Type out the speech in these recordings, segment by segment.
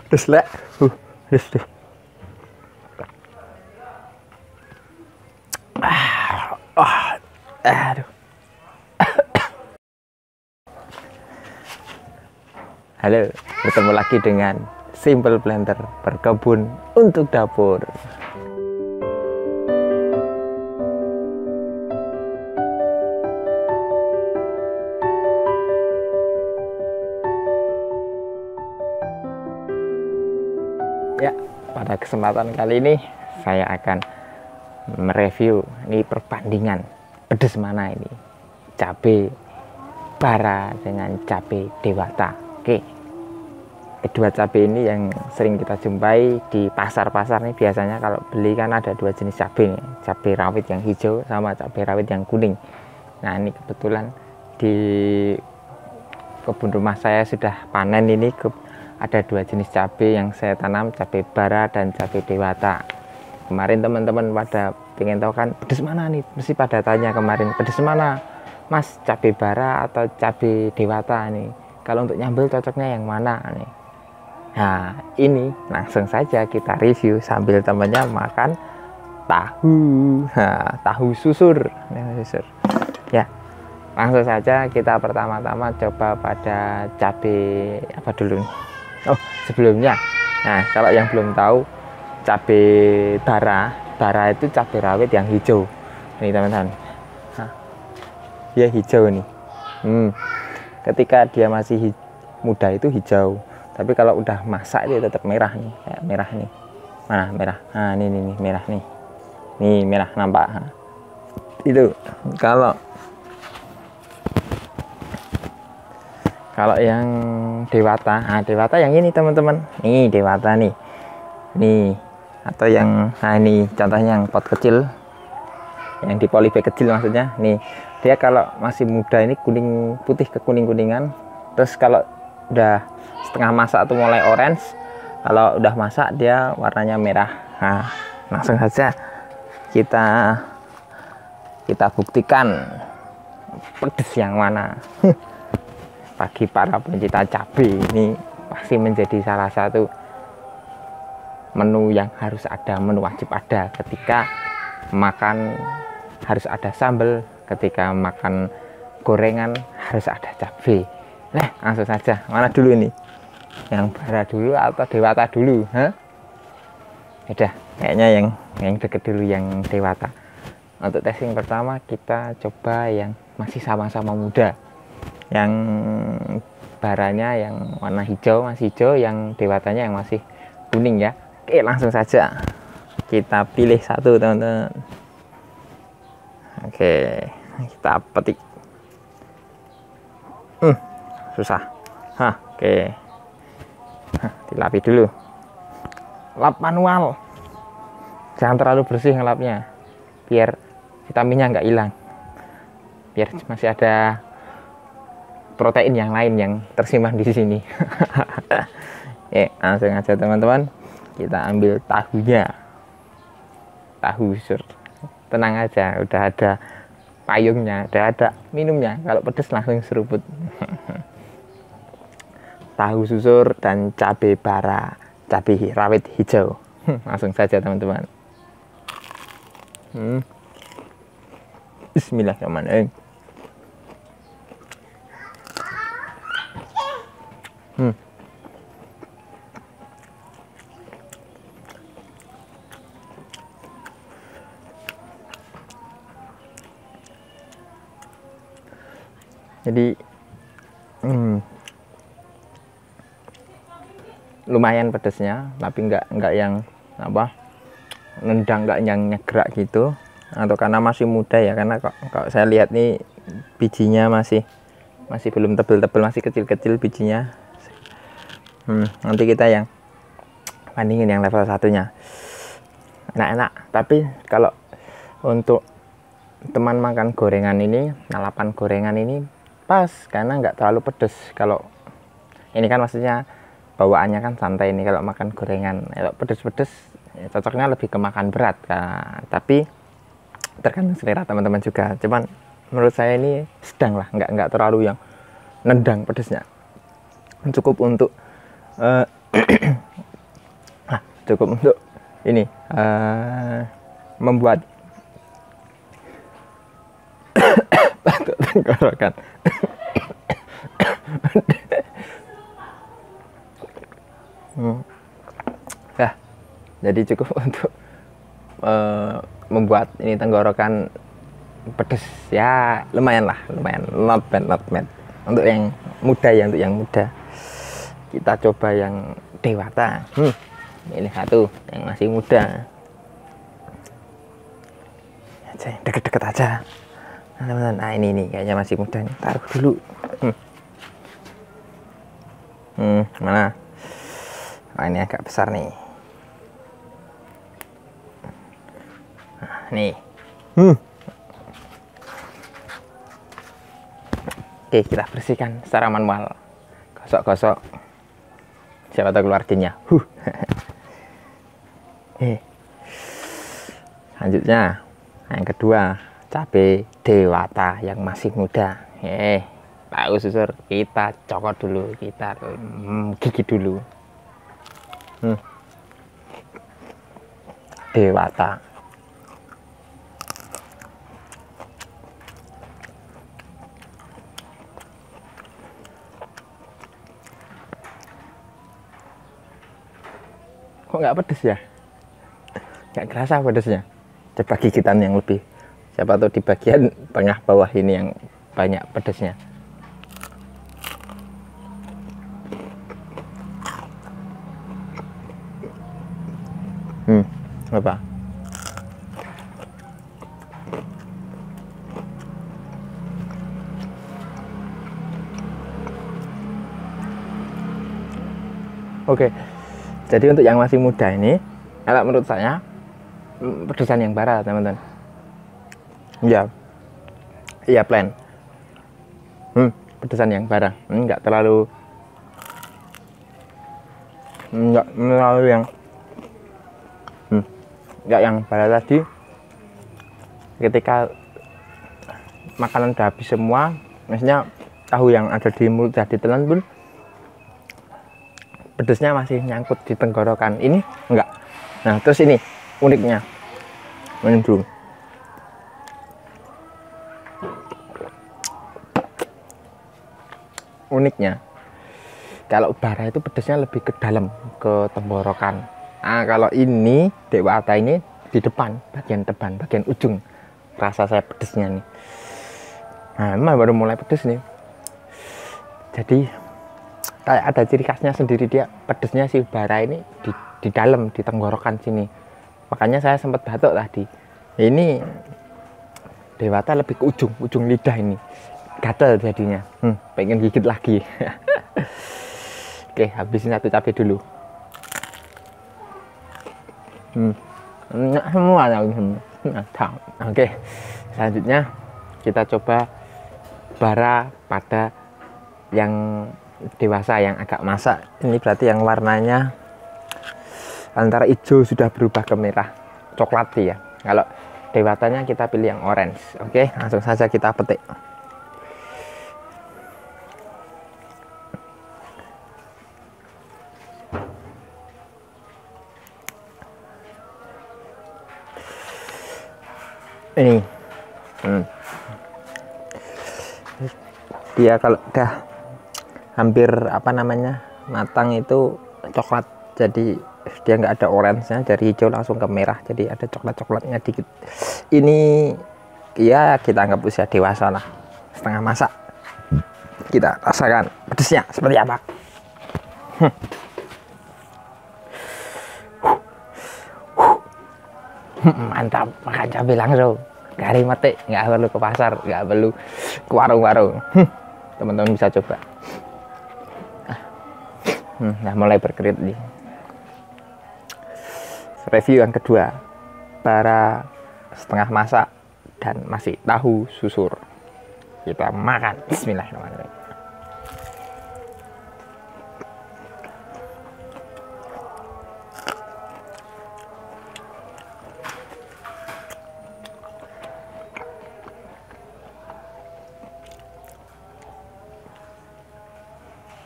Terus lek, terus tuh. Aduh. Halo, bertemu lagi dengan Simple Blender berkebun untuk dapur. Ya, pada kesempatan kali ini saya akan mereview ini perbandingan pedas mana ini, cabai bara dengan cabai dewata. Oke, kedua cabai ini yang sering kita jumpai di pasar-pasar nih. Biasanya kalau beli kan ada dua jenis cabai nih, cabai rawit yang hijau sama cabai rawit yang kuning. Nah, ini kebetulan di kebun rumah saya sudah panen ini, ada dua jenis cabai yang saya tanam, cabai bara dan cabai dewata. Kemarin teman-teman pada pengen tahu kan pedas mana nih, mesti pada tanya kemarin, pedas mana mas, cabai bara atau cabai dewata nih, kalau untuk nyambel cocoknya yang mana nih. Nah, ini langsung saja kita review sambil temennya makan tahu. Nah, tahu susur. Ya, langsung saja kita pertama-tama coba pada cabai apa dulu nih. Oh, sebelumnya, nah kalau yang belum tahu, cabai bara itu cabai rawit yang hijau. Ini teman-teman, dia hijau nih. Ketika dia masih muda itu hijau, tapi kalau udah masak itu tetap merah nih, kayak merah nih. Mana merah? Nah, ini merah nih. Nih merah, nampak? Nah, itu kalau yang dewata, nah dewata yang ini teman-teman, nih dewata nih, atau yang, nah ini contohnya yang pot kecil, yang di polybag kecil maksudnya. Nih dia kalau masih muda ini kuning putih ke kuning-kuningan, terus kalau udah setengah masak atau mulai orange, kalau udah masak dia warnanya merah. Nah, langsung saja kita buktikan pedes yang mana. Bagi para pencinta cabai, ini pasti menjadi salah satu menu yang harus ada, menu wajib ada ketika makan. Harus ada sambal, ketika makan gorengan harus ada cabai. Nah, langsung saja, mana dulu ini, yang bara dulu atau dewata dulu? Udah, kayaknya yang deket dulu, yang dewata. Untuk testing pertama kita coba yang masih sama-sama muda. Yang baranya yang warna hijau, masih hijau, yang dewatanya yang masih kuning ya. Oke, langsung saja kita pilih satu teman-teman. Oke, kita petik. Susah. Oke, dilapi dulu, lap manual, jangan terlalu bersih ngelapnya biar vitaminnya nggak hilang, biar masih ada protein yang lain yang tersimpan di sini. Ya, langsung aja teman-teman, kita ambil tahunya, tahu sur. Tenang aja, udah ada payungnya, udah ada minumnya, kalau pedes langsung seruput. Tahu susur dan cabai bara, cabai rawit hijau. Langsung saja teman-teman. Bismillahirrahmanirrahim. Jadi lumayan pedasnya, tapi nggak yang apa nendang, nggak yang nyegrak gitu. Atau karena masih muda ya, karena kalau saya lihat nih bijinya masih belum tebel-tebel, masih kecil-kecil bijinya. Nanti kita yang bandingin yang level satunya, enak-enak. Tapi kalau untuk teman makan gorengan ini, lalapan gorengan ini pas, karena nggak terlalu pedes. Kalau ini kan maksudnya bawaannya kan santai nih, kalau makan gorengan kalau pedes-pedes ya cocoknya lebih ke makan berat. Tapi tergantung selera teman-teman juga. Cuman menurut saya ini sedang lah, nggak terlalu yang nendang pedesnya. Cukup untuk cukup untuk ini membuat batuk tenggorokan. Ya, jadi cukup untuk membuat ini tenggorokan pedes ya, lumayan lah, lumayan, not bad. Untuk yang muda ya, untuk yang muda. Kita coba yang dewata. Ini satu yang masih muda. Deket-deket aja. Nah, teman-teman, nah ini kayaknya masih muda nih. Taruh dulu. Mana? Nah, ini agak besar nih. Nah, nih. Oke, kita bersihkan secara manual. Gosok-gosok. Siapa tahu keluar jinnya. Selanjutnya, yang kedua, cabai dewata yang masih muda. Tahu susur, kita cokot dulu, kita gigit dulu. Dewata. Kok nggak pedes ya? Nggak kerasa pedesnya. Coba gigitan yang lebih. Siapa tahu di bagian tengah bawah ini yang banyak pedesnya. Apa? Oke. Jadi untuk yang masih muda ini, kalau menurut saya pedesan yang barat, teman-teman. Ya, iya plain. Pedesan yang barat, nggak terlalu yang nggak yang barat tadi. Ketika makanan udah habis semua, misalnya tahu yang ada di mulut udah ditelan pun, pedesnya masih nyangkut di tenggorokan. Ini enggak. Nah, terus ini uniknya, dulu. Uniknya, kalau bara itu pedesnya lebih ke dalam, ke tenggorokan. Nah, kalau ini dewata ini di depan, bagian ujung. Rasa saya pedesnya nih. Nah, emang baru mulai pedes nih. Jadi kayak ada ciri khasnya sendiri, dia pedesnya si bara ini di dalam, di tenggorokan sini. Makanya saya sempat batuk tadi. Ini dewata lebih ke ujung lidah ini. Gatel jadinya. Pengen gigit lagi. Oke, habisin satu cabai dulu. Enak semua. Oke, selanjutnya kita coba bara pada yang dewasa, yang agak masak. Ini berarti yang warnanya antara hijau sudah berubah ke merah coklat ya. Kalau dewatanya kita pilih yang orange. Oke, langsung saja kita petik. Ini dia kalau udah hampir matang itu coklat, jadi dia nggak ada orange-nya, dari hijau langsung ke merah, jadi ada coklatnya dikit. Ini ya kita anggap usia dewasa lah, setengah masak. Kita rasakan pedesnya seperti apa. Mantap, makan cabai langsung, gari mati, nggak perlu ke pasar, nggak perlu ke warung-warung. Teman-teman bisa coba. Nah, mulai berkerit nih. Review yang kedua, bara setengah masak dan masih tahu susur. Kita makan. Bismillahirrahmanirrahim.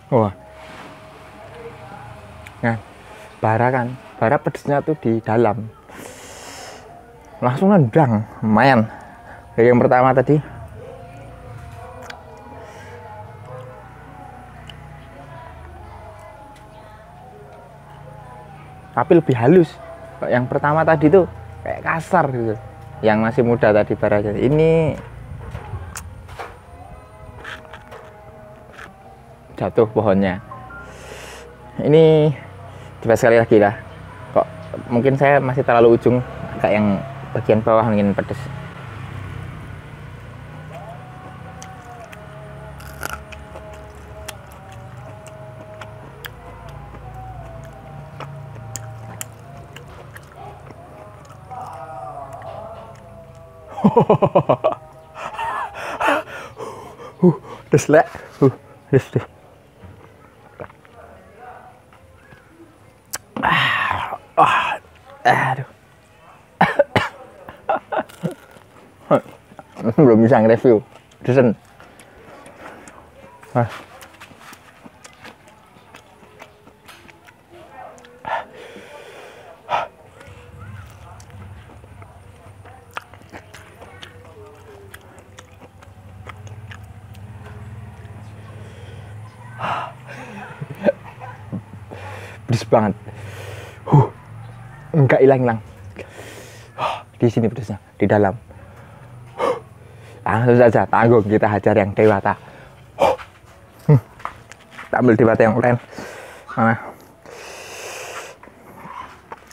Wah. Nah, bara pedesnya tuh di dalam. Langsung nendang, lumayan. Kayak yang pertama tadi. Tapi lebih halus. Yang pertama tadi tuh kayak kasar gitu. Yang masih muda tadi baranya. Ini jatuh pohonnya. Ini coba sekali lagi lah. Kok mungkin saya masih terlalu ujung, kayak yang bagian bawah mungkin pedes. Deslek. Des. Aduh. Belum bisa nge-review. Desen. Pedes banget. Enggak hilang. Di sini pedesnya, di dalam. Langsung saja tanggung kita hajar yang dewata. Kita ambil dewata yang lain. Mana?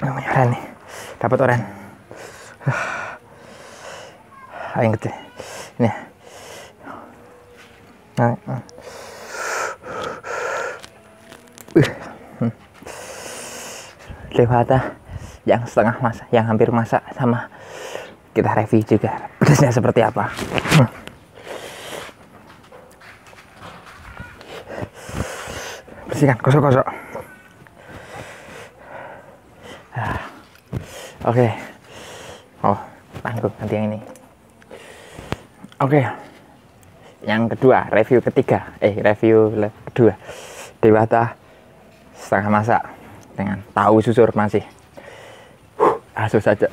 Namanya oren nih. Dapat oren. Yang kecil. Ini. Nah. Dewata yang setengah masak, yang hampir masak, sama kita review juga pedasnya seperti apa. Bersihkan, gosok. Oke. Oh, tanggung nanti yang ini. Oke. Yang kedua, review kedua. Dewata setengah masak dengan tahu susur masih. Langsung saja.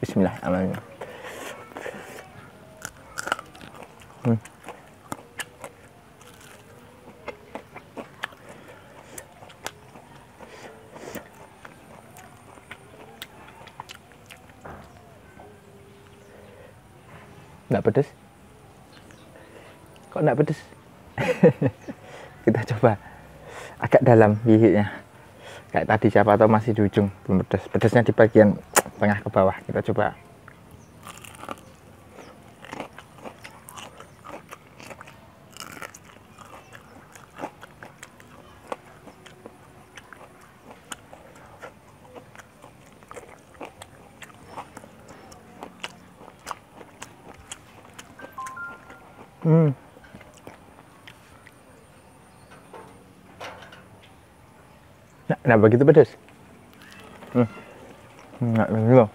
Bismillahirrahmanirrahim. Nggak pedes? Kok nggak pedes? Kita coba agak dalam giginya. Kayak tadi, siapa tahu masih di ujung belum pedes. Pedesnya di bagian tengah ke bawah. Kita coba. Nah, begitu pedas. Nggak begitu.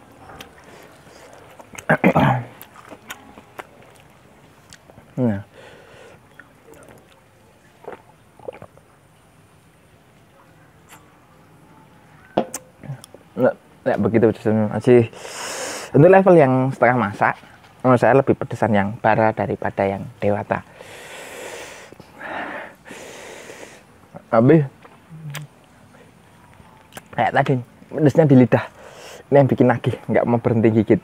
Nah. Nggak begitu pedas. Masih untuk level yang setengah masak, menurut saya lebih pedesan yang bara daripada yang dewata. Tapi kayak tadi, pedesnya di lidah. Ini yang bikin nagih, nggak mau berhenti gigit.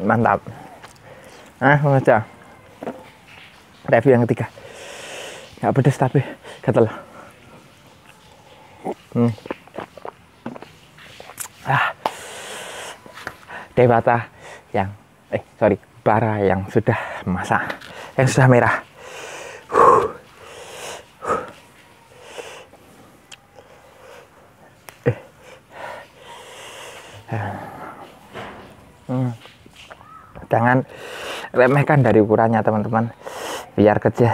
Mantap. Baca review yang ketiga. Nggak pedes tapi gatel. Dewata yang bara yang sudah masak, yang sudah merah. Jangan remehkan dari ukurannya, teman-teman. Biar kecil,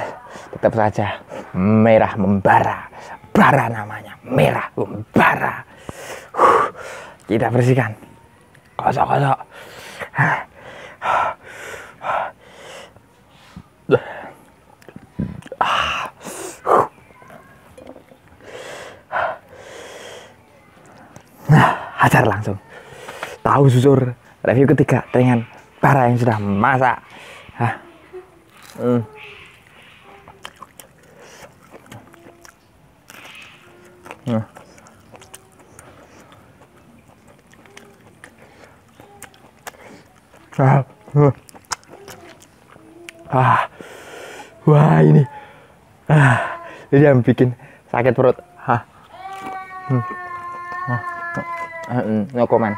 tetap saja merah membara. Bara namanya, merah membara. kita bersihkan. Kosok-kosok. Nah, hajar langsung. Tahu susur review ketiga dengan bara yang sudah masak. Wah ini yang bikin sakit perut. No comment.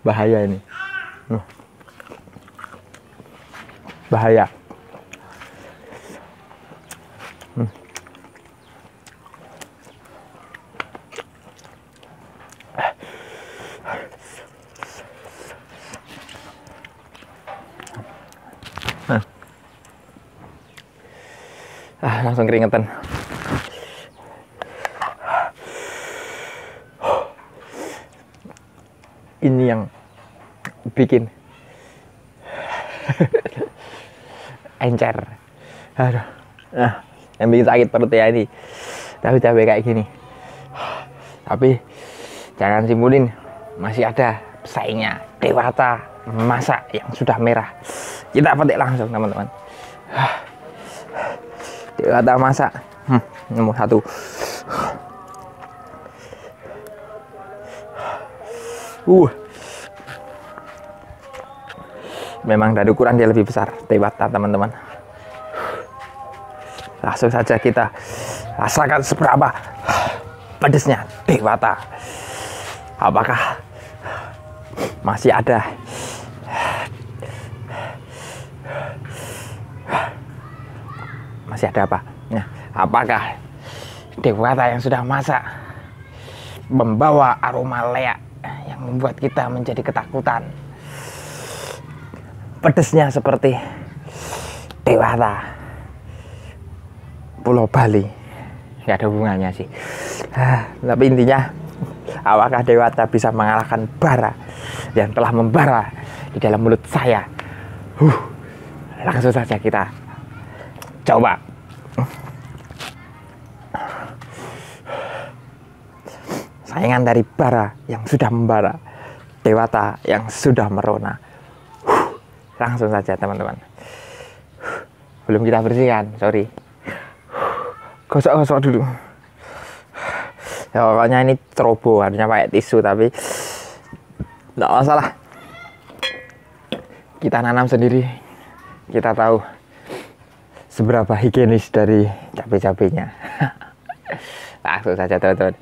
Bahaya ini. Bahaya. Langsung keringetan. Ini yang bikin encer. Aduh. Yang bikin sakit perut ya ini. Tahu cabai kayak gini. Tapi jangan simpulin, masih ada pesaingnya, Dewata masak yang sudah merah. Kita petik langsung teman-teman. Dewata masak nomor 1. Memang dari ukuran dia lebih besar, Dewata teman-teman. Langsung saja kita rasakan seberapa pedesnya Dewata. Apakah masih ada apa? Nah, apakah Dewata yang sudah masak membawa aroma leak yang membuat kita menjadi ketakutan? Pedesnya seperti Dewata Pulau Bali, nggak ada hubungannya sih. Tapi intinya, apakah Dewata bisa mengalahkan bara yang telah membara di dalam mulut saya? Langsung saja kita coba. Saingan dari bara yang sudah membara, Dewata yang sudah merona. Langsung saja teman-teman. Belum kita bersihkan, sorry. Gosok-gosok dulu. Ya pokoknya ini ceroboh, harusnya pakai tisu, tapi nggak masalah. Kita nanam sendiri, kita tahu seberapa higienis dari cabai-cabainya. Langsung saja teman-teman.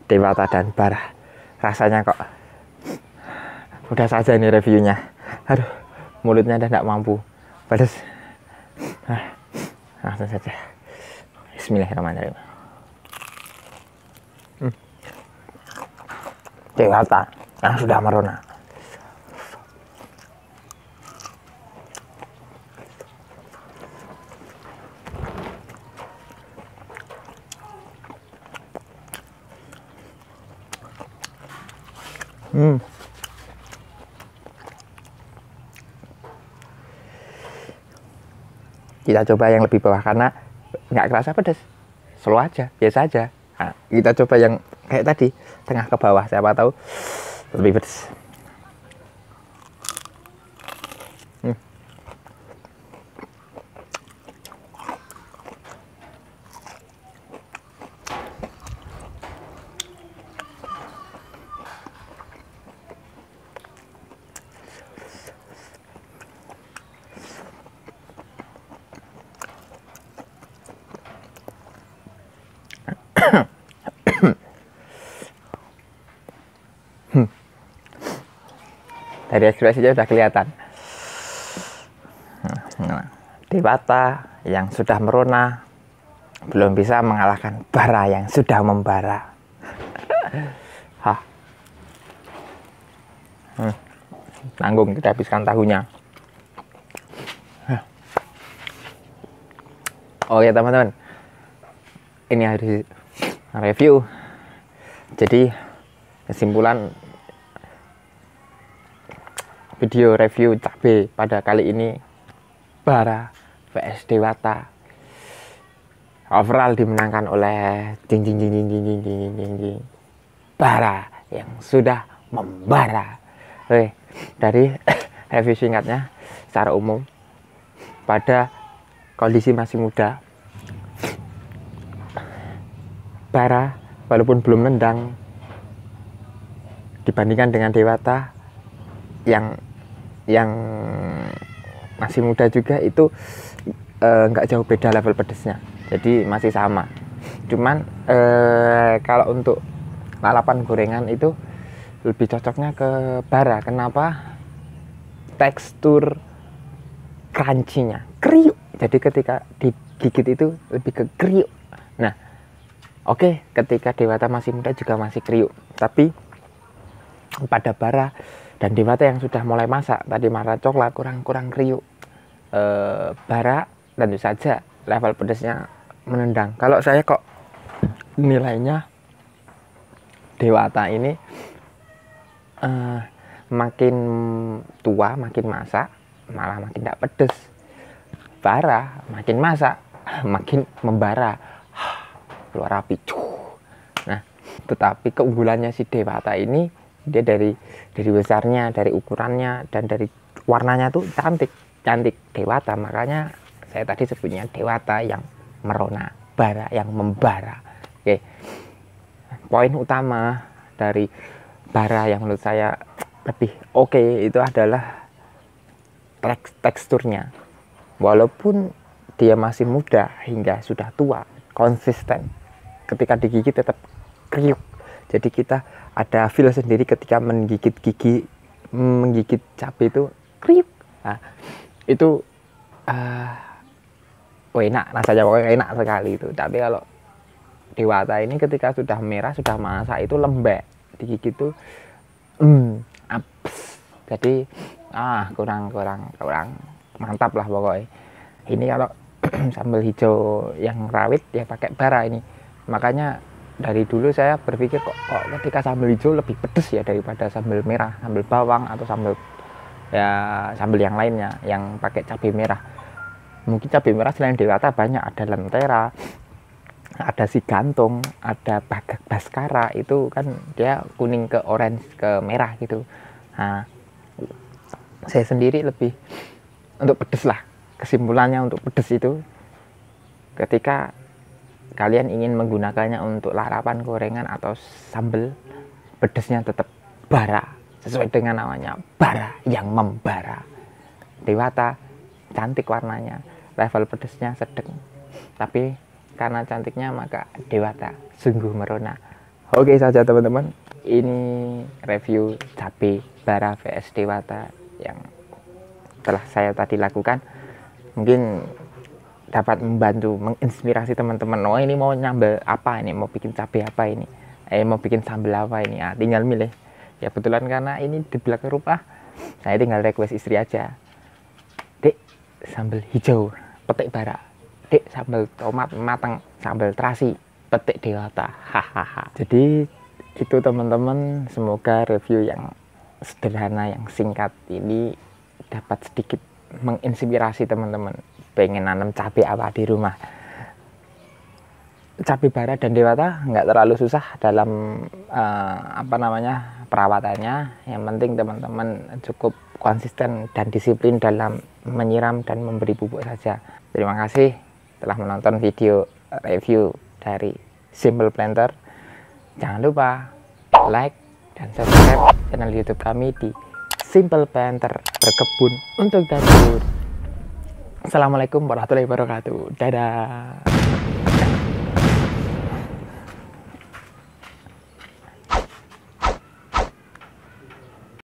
Dewata dan bara, rasanya kok udah saja ini reviewnya. Aduh, mulutnya udah nggak mampu, pedes. Langsung saja. Bismillahirrahmanirrahim. Dewata yang sudah merona. Kita coba yang lebih bawah karena nggak kerasa pedas, slow aja, biasa aja. Nah, kita coba yang kayak tadi, tengah ke bawah, siapa tahu lebih pedas. Dari ekspresinya udah kelihatan. Nah, Dewata yang sudah merona belum bisa mengalahkan bara yang sudah membara. Hah. Tanggung kita habiskan tahunya. Oke teman-teman, ini hari review. Jadi kesimpulan video review cabai pada kali ini, bara vs Dewata. Overall dimenangkan oleh bara yang sudah membara. Oke, dari review singkatnya, secara umum pada kondisi masih muda, bara walaupun belum nendang dibandingkan dengan Dewata yang masih muda juga, itu nggak jauh beda level pedesnya, jadi masih sama. Cuman kalau untuk lalapan gorengan itu lebih cocoknya ke bara. Kenapa? Tekstur crunchy-nya kriuk, jadi ketika digigit itu lebih ke kriuk. Nah, oke, ketika Dewata masih muda juga masih kriuk, tapi pada bara dan Dewata yang sudah mulai masak, tadi warna coklat kurang kriuk. Bara tentu saja level pedasnya menendang. Kalau saya kok nilainya Dewata ini makin tua makin masak malah makin tidak pedes. Bara makin masak makin membara, keluar api. Nah, tetapi keunggulannya si Dewata ini, dia dari besarnya, dari ukurannya, dan dari warnanya tuh cantik Dewata. Makanya saya tadi sebutnya Dewata yang merona, bara yang membara. Oke, poin utama dari bara yang menurut saya lebih oke itu adalah teksturnya. Walaupun dia masih muda hingga sudah tua, konsisten. Ketika digigit tetap kriuk. Jadi kita ada feel sendiri ketika menggigit cabai itu kriuk. Nah, itu enak, rasanya pokoknya enak sekali itu. Tapi kalau Dewata ini ketika sudah merah, sudah masak itu lembek, digigit itu apes. Jadi kurang mantap lah pokoknya. Ini kalau sambal hijau yang rawit ya pakai bara ini. Makanya dari dulu saya berpikir kok ketika sambal hijau lebih pedes ya daripada sambal merah, sambal bawang atau sambal yang lainnya yang pakai cabai merah. Mungkin cabai merah selain Dewata banyak, ada Lentera, ada Sigantung, ada Bagak Baskara, itu kan dia kuning ke orange ke merah gitu. Nah, saya sendiri lebih untuk pedes lah. Kesimpulannya untuk pedes itu, ketika kalian ingin menggunakannya untuk lalapan gorengan atau sambal, pedesnya tetap bara, sesuai dengan namanya, bara yang membara. Dewata cantik warnanya, level pedesnya sedang, tapi karena cantiknya maka Dewata sungguh merona. Oke saja teman-teman, ini review cabai bara vs Dewata yang telah saya tadi lakukan. Mungkin dapat membantu, menginspirasi teman-teman. Oh, ini mau nyambel apa ini, mau bikin cabai apa ini, mau bikin sambal apa ini, tinggal milih. Ya kebetulan karena ini di belakang rumah, saya tinggal request istri aja, Dek sambal hijau petik bara, Dek sambal tomat matang sambal terasi petik Dewata. Hahaha. Jadi itu teman-teman, semoga review yang sederhana yang singkat ini dapat sedikit menginspirasi teman-teman pengen nanam cabai apa di rumah. Cabai bara dan Dewata nggak terlalu susah dalam perawatannya. Yang penting teman-teman cukup konsisten dan disiplin dalam menyiram dan memberi pupuk saja. Terima kasih telah menonton video review dari Simple Planter. Jangan lupa like dan subscribe channel YouTube kami di Simple Planter, berkebun untuk dapur. Assalamualaikum warahmatullahi wabarakatuh. Dadah.